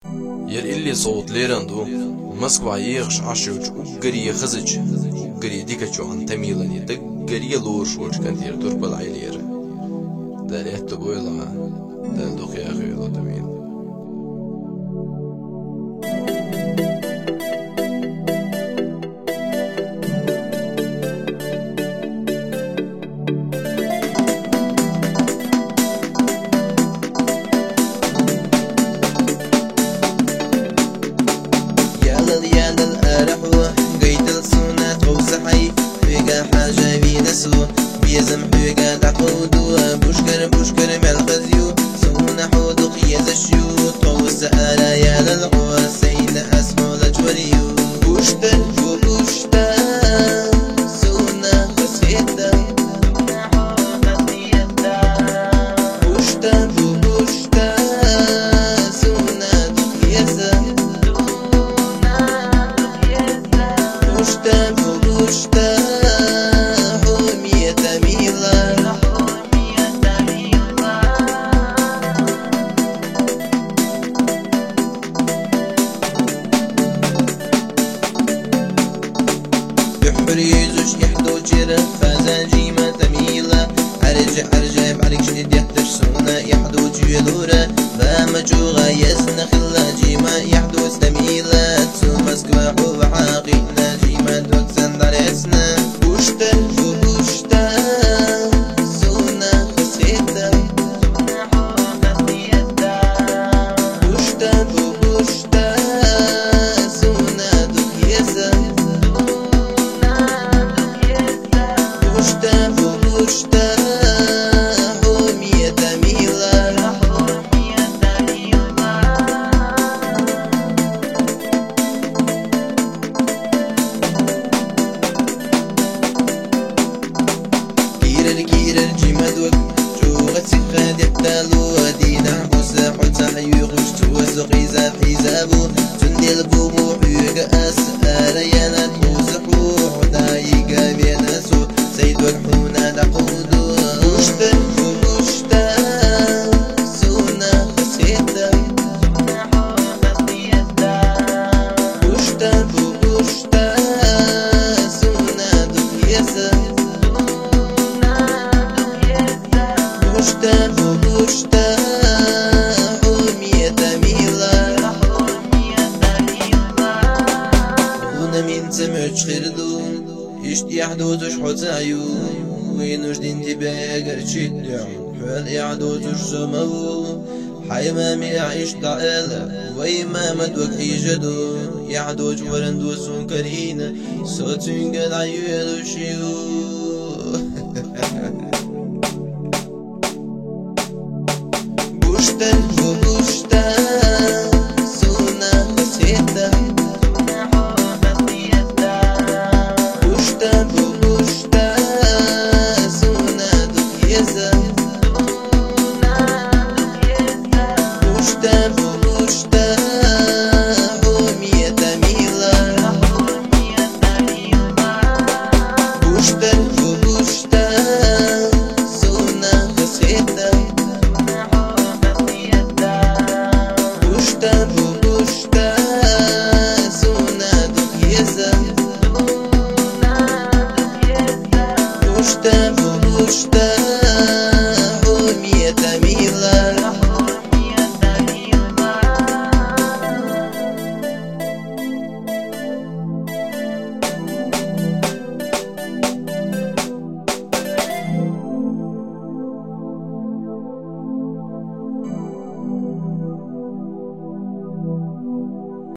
ير اللي صوت ليرندو مسكوا يغش عشوج وقري خزج وقري ديكتشو عن تميلني دقري لور شوج كنتير تربل عيلير داليت بويلا دال دوخي أخي الله تميل حاجة بينسو بيزم حوقا دعقودو بوشكر مالغزيو سونا حودو قياز الشيو طوس آلا يا للغوى سين أسمو لجوريو بوشتر سونا خسيتا بوشتر سونا دقيزا بوشتر بريزوش يحدو جيرة خازان جيمة تميلة أرجع بعليك شديد يحتش سونا يحدو جيلورة بامجوغة يسنا خلا جيمة يحدو استميلة تسو مسكوا حوب حاقينا جيمة دوكسان داريسنا بوشتا سونا خسيتا بوشتا سونا دوكيسا بوشتا حومية تميلة كيرر جيما دوك جوغة سيخاد يحتالو دينا بوسا حوتا حيوغش توزو غيزات حيزابو تنديل بومو حيوغ أسأل يانا توزحو حدا يقا بيناسو سيدوك حونا دعقودو بوشتا سونا خسيتا بوشتا سونا دقيسا بوشتا حومية تميلة ونمين سمعش خردو يحدوتش حتايو وينوش دين تبايا قرشيت حال يعدوتش سمو حيما ميعيش طائلة ويما مدوك يجدو يعدوش ورندو سنكرين صوتين قد عيوالو شيو